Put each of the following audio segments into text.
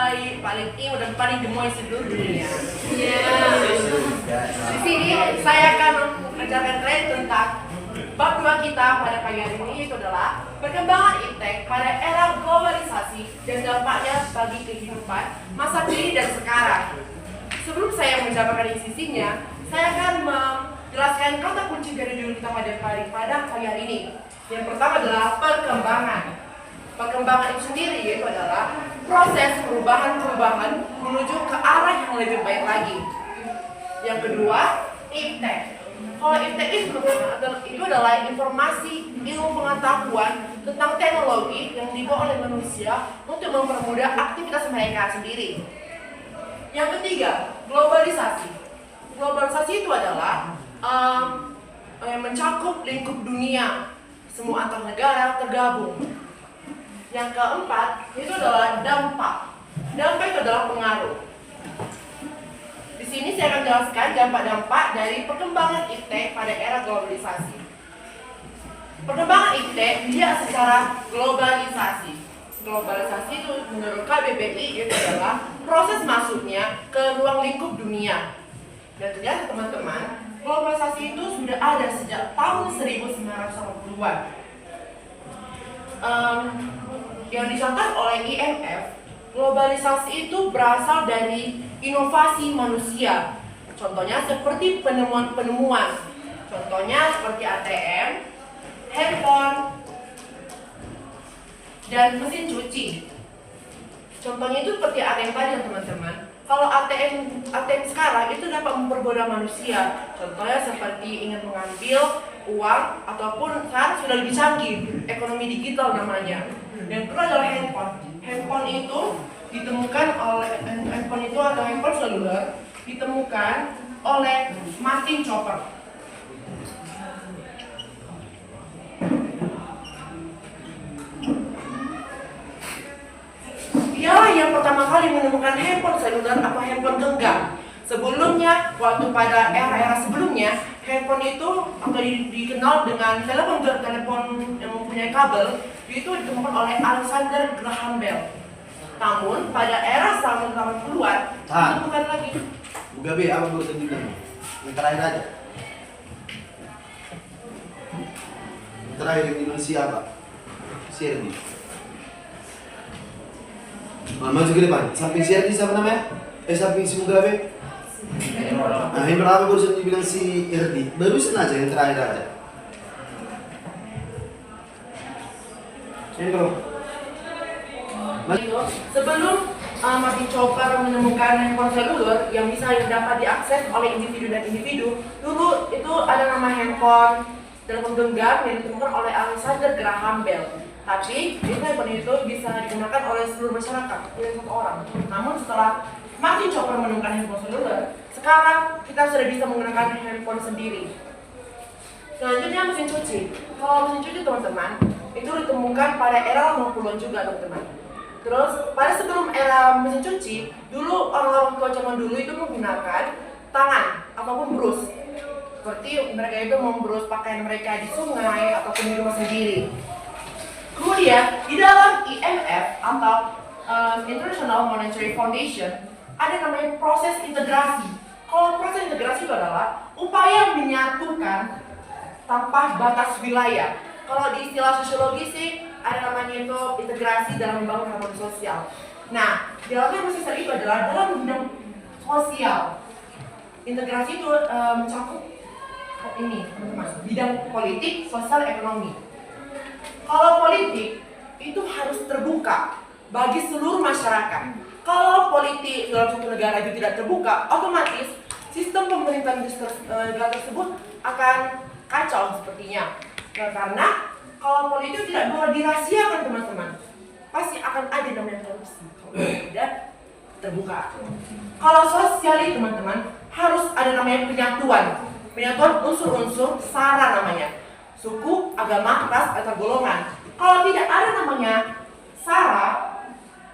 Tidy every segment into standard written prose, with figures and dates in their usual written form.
baik, paling imut dan paling gemoy seluruh dunia. Di sini saya akan mengajarkan kalian tentang bab 2 kita pada pagi hari ini, itu adalah perkembangan iptek pada era globalisasi dan dampaknya bagi kehidupan masa kini dan sekarang. Sebelum saya menjabarkan isinya, saya akan menjelaskan kata kunci dari judul kita pada pagi hari ini. Yang pertama adalah perkembangan. Perkembangan itu sendiri yaitu adalah proses perubahan-perubahan menuju ke arah yang lebih baik lagi. Yang kedua, iptek. Kalau iptek itu adalah informasi, ilmu pengetahuan tentang teknologi yang dibawa oleh manusia untuk mempermudah aktivitas mereka sendiri. Yang ketiga, globalisasi. Globalisasi itu adalah mencakup lingkup dunia, semua antar negara tergabung. Yang keempat, itu adalah dampak. Dampak itu adalah pengaruh. Di sini saya akan jelaskan dampak-dampak dari perkembangan iptek pada era globalisasi. Perkembangan iptek dia secara globalisasi. Globalisasi itu menurut KBBI itu adalah proses masuknya ke ruang lingkup dunia. Dan ternyata teman-teman, globalisasi itu sudah ada sejak tahun 1980-an. Yang dicontoh oleh IMF, globalisasi itu berasal dari inovasi manusia. Contohnya seperti penemuan-penemuan. Contohnya seperti ATM, handphone, dan mesin cuci. Contohnya itu seperti ATM tadi teman-teman. Kalau ATM sekarang itu dapat mempermudah manusia. Contohnya seperti ingin mengambil uang ataupun sekarang sudah lebih canggih, ekonomi digital namanya. Yang kedua adalah handphone. Handphone itu ditemukan oleh handphone seluler ditemukan oleh Martin Chopper. Dialah yang pertama kali menemukan handphone seluler atau handphone genggam. Sebelumnya, waktu pada era-era sebelumnya, handphone itu atau dikenal dengan telepon yang mempunyai kabel, itu ditemukan oleh Alexander Graham Bell. Namun, pada era 1980-an, ditemukan lagi. Gabi, apa baru tadi bilang? Yang terakhir aja. Yang terakhir yang Indonesia apa? Sierdi. Maju ke depan. Samping Sierdi siapa namanya? Samping si Mugabe. Nah, yang pertama barusan dibilang si Erdi. Barusan aja yang terakhir aja. Ini kalau sebelum Martin Chopper menemukan handphone seluler yang dapat diakses oleh individu dan individu, dulu itu ada nama handphone telepon genggam yang ditemukan oleh Alexander Graham Bell. Tapi handphone itu bisa digunakan oleh seluruh masyarakat, oleh satu orang. Namun setelah Martin Chopper menemukan handphone seluler, sekarang kita sudah bisa menggunakan handphone sendiri. Selanjutnya mesin cuci. Kalau mesin cuci teman-teman, itu ditemukan pada era 50-an juga teman-teman. Terus pada sebelum era mesin cuci, dulu orang-orang tua zaman dulu itu menggunakan tangan ataupun brus. Seperti mereka itu membrus pakaian mereka di sungai ataupun di rumah sendiri. Kemudian di dalam IMF atau International Monetary Foundation ada namanya proses integrasi. Kalau proses integrasi itu adalah upaya menyatukan tanpa batas wilayah. Kalau di istilah sosiologi sih ada namanya itu integrasi dalam membangun harmoni sosial. Nah, di dalamnya proses itu adalah dalam bidang sosial. Integrasi itu mencakup ini, teman-teman, bidang politik, sosial, ekonomi. Kalau politik itu harus terbuka bagi seluruh masyarakat. Kalau politik dalam suatu negara itu tidak terbuka, otomatis sistem pemerintahan negara tersebut akan kacau sepertinya. Nah, karena kalau politik tidak boleh dirahasiakan teman-teman, pasti akan ada namanya korupsi kalau tidak terbuka. Kalau sosial teman-teman harus ada namanya penyatuan unsur-unsur SARA namanya, suku, agama, ras, atau golongan. Kalau tidak ada namanya SARA,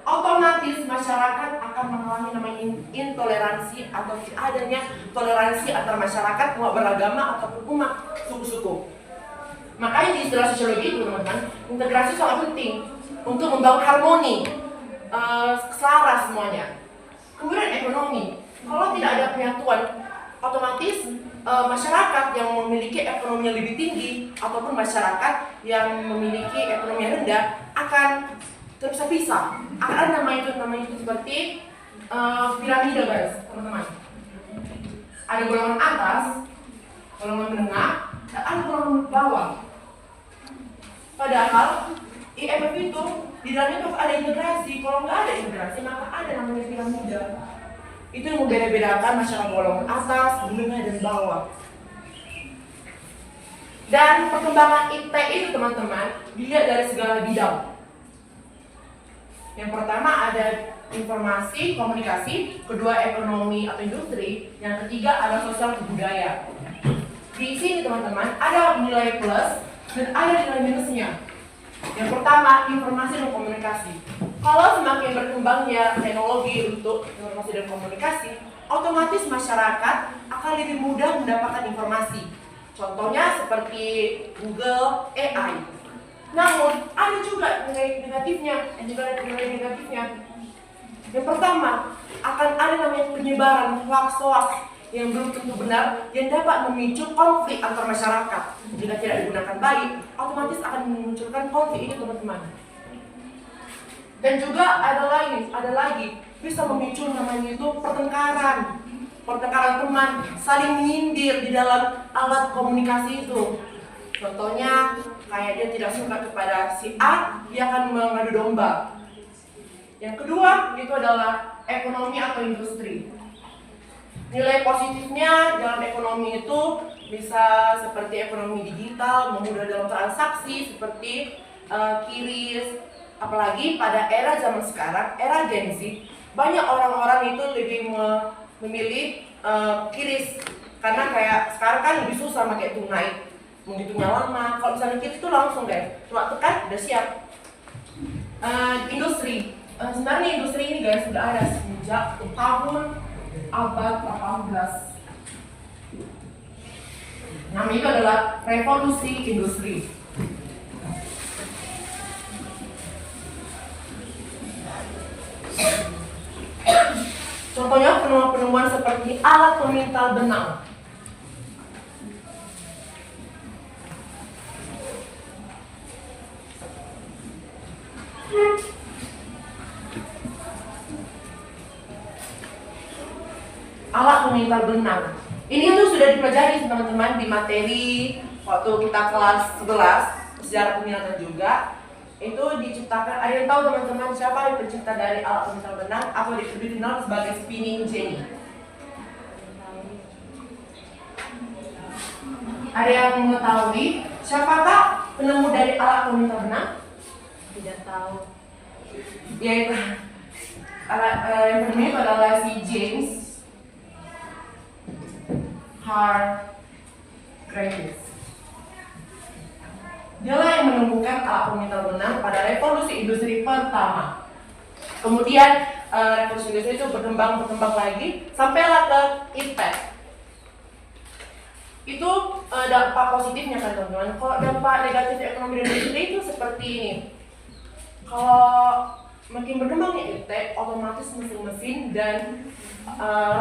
otomatis masyarakat akan mengalami namanya intoleransi atau adanya toleransi antar masyarakat umat beragama ataupun umat suku-suku. Makanya di istilah sosiologi itu teman-teman, integrasi sangat penting untuk membangun harmoni. selaras semuanya. Kemudian ekonomi, kalau tidak ada penyatuan, otomatis masyarakat yang memiliki ekonomi yang lebih tinggi ataupun masyarakat yang memiliki ekonomi yang rendah akan terpisah-pisah. Akan ada namanya itu seperti piramida, guys, teman-teman. Ada golongan atas, golongan menengah, dan ada golongan bawah. Padahal IMF itu di dalamnya tuh ada integrasi. Kalau nggak ada integrasi, maka ada namanya piramida. Itu yang membeda-bedakan masyarakat golongan atas, menengah, dan bawah. Dan perkembangan IT itu, teman-teman, dilihat dari segala bidang. Yang pertama ada informasi, komunikasi, kedua ekonomi atau industri, yang ketiga ada sosial dan budaya. Di sini, teman-teman, ada nilai plus dan ada nilai minusnya. Yang pertama, informasi dan komunikasi. Kalau semakin berkembangnya teknologi untuk informasi dan komunikasi, otomatis masyarakat akan lebih mudah mendapatkan informasi. Contohnya seperti Google, AI. Namun, ada juga nilai negatifnya, nilai negatifnya. Yang pertama, akan ada namanya penyebaran hoax yang belum tentu benar yang dapat memicu konflik antar masyarakat. Jika tidak digunakan baik, otomatis akan memunculkan konflik ini, teman-teman. Dan juga ada lagi bisa memicu namanya itu pertengkaran teman, saling menyindir di dalam alat komunikasi itu. Contohnya kayak dia tidak suka kepada si A, dia akan mengadu domba. Yang kedua itu adalah ekonomi atau industri. Nilai positifnya dalam ekonomi itu bisa seperti ekonomi digital, memudahkan dalam transaksi seperti QRIS. Apalagi pada era zaman sekarang, era Gen Z, banyak orang-orang itu lebih memilih QRIS. Karena kayak sekarang kan lebih susah pakai tunai, menghitungnya lama. Kalau misalnya QRIS itu langsung, guys, cuma tekan udah siap. Industri, sebenarnya industri ini, guys, sudah ada sejak tahun abad 18. Namanya itu adalah revolusi industri. Contohnya penemuan-penemuan seperti alat pemintal benang. Alat pemintal benang. Ini tuh sudah dipelajari teman-teman di materi waktu kita kelas 11 sejarah peminatan juga. Itu diciptakan, ada yang tahu teman-teman siapa yang pencipta dari alat pemintal benang atau dikenal sebagai spinning jenny? Ada yang mengetahui siapakah penemu dari alat pemintal benang? Tidak tahu. Yaitu yang penemu itu adalah si James Hargreaves. Dialah yang menemukan alat pemintal benang pada revolusi industri pertama. Kemudian revolusi industri itu berkembang lagi sampailah ke iPad. Itu dampak positifnya kan, teman-teman. Kalau dampak negatif ekonomi dan industri itu seperti ini. Kalau makin berkembangnya IT, otomatis mesin-mesin dan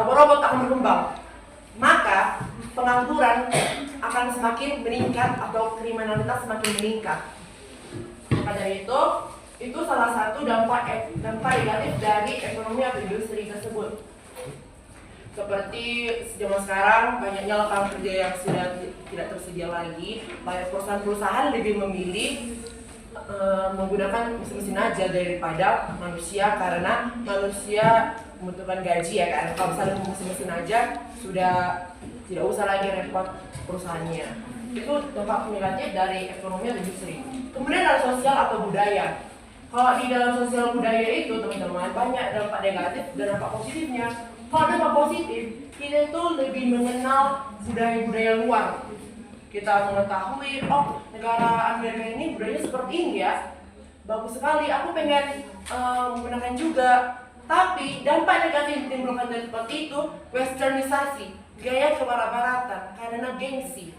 robot-robot akan berkembang. Maka pengangguran akan semakin meningkat atau kriminalitas semakin meningkat. Maka dari itu salah satu dampak negatif dari ekonomi atau industri tersebut. Seperti zaman sekarang banyaknya lapangan kerja yang sudah tidak tersedia lagi. Banyak perusahaan-perusahaan lebih memilih menggunakan mesin-mesin aja daripada manusia, karena manusia membutuhkan gaji ya kan. Kalau misalnya mesin-mesin aja sudah tidak usah lagi repot perusahaannya. Itu dampak negatif dari ekonomi dan industri. Kemudian ada sosial atau budaya. Kalau di dalam sosial budaya itu, teman-teman, banyak dampak negatif dan dampak positifnya. Kalau dampak positif, kita itu lebih mengenal budaya-budaya luar. Kita mengetahui, oh, negara Amerika ini budayanya seperti ini ya, bagus sekali, aku pengen menggunakan juga. Tapi dampak negatif yang ditimbulkan dari seperti itu, westernisasi, gaya kebarat-baratan, karena gengsi.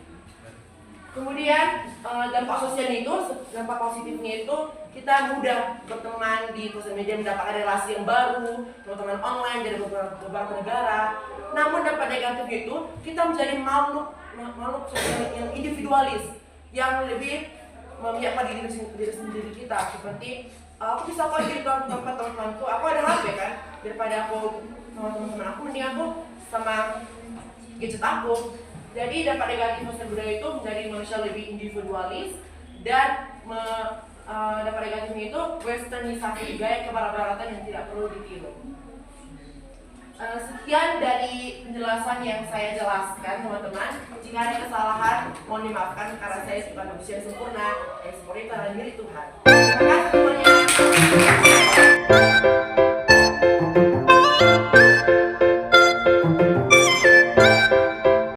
Kemudian dampak sosialnya itu, dampak positifnya itu kita mudah berteman di sosial media, mendapatkan relasi yang baru, teman-teman online dari beberapa negara. Namun dampak negatifnya itu kita menjadi makhluk sosial yang individualis, yang lebih memihak pada diri sendiri kita. Seperti aku bisa kok di tempat teman-temanku, aku ada HP kan, daripada aku sama teman-teman aku, mending aku sama gadget aku. Jadi dampak negatif sosial budaya itu menjadi manusia lebih individualis dan dampak negatifnya itu westernisasi gaya kebarat-baratan yang tidak perlu ditiru. Sekian dari penjelasan yang saya jelaskan teman-teman. Jika ada kesalahan mohon dimaafkan karena saya bukan manusia yang sempurna. Yang sempurna itu adalah milik Tuhan. Terima kasih semuanya.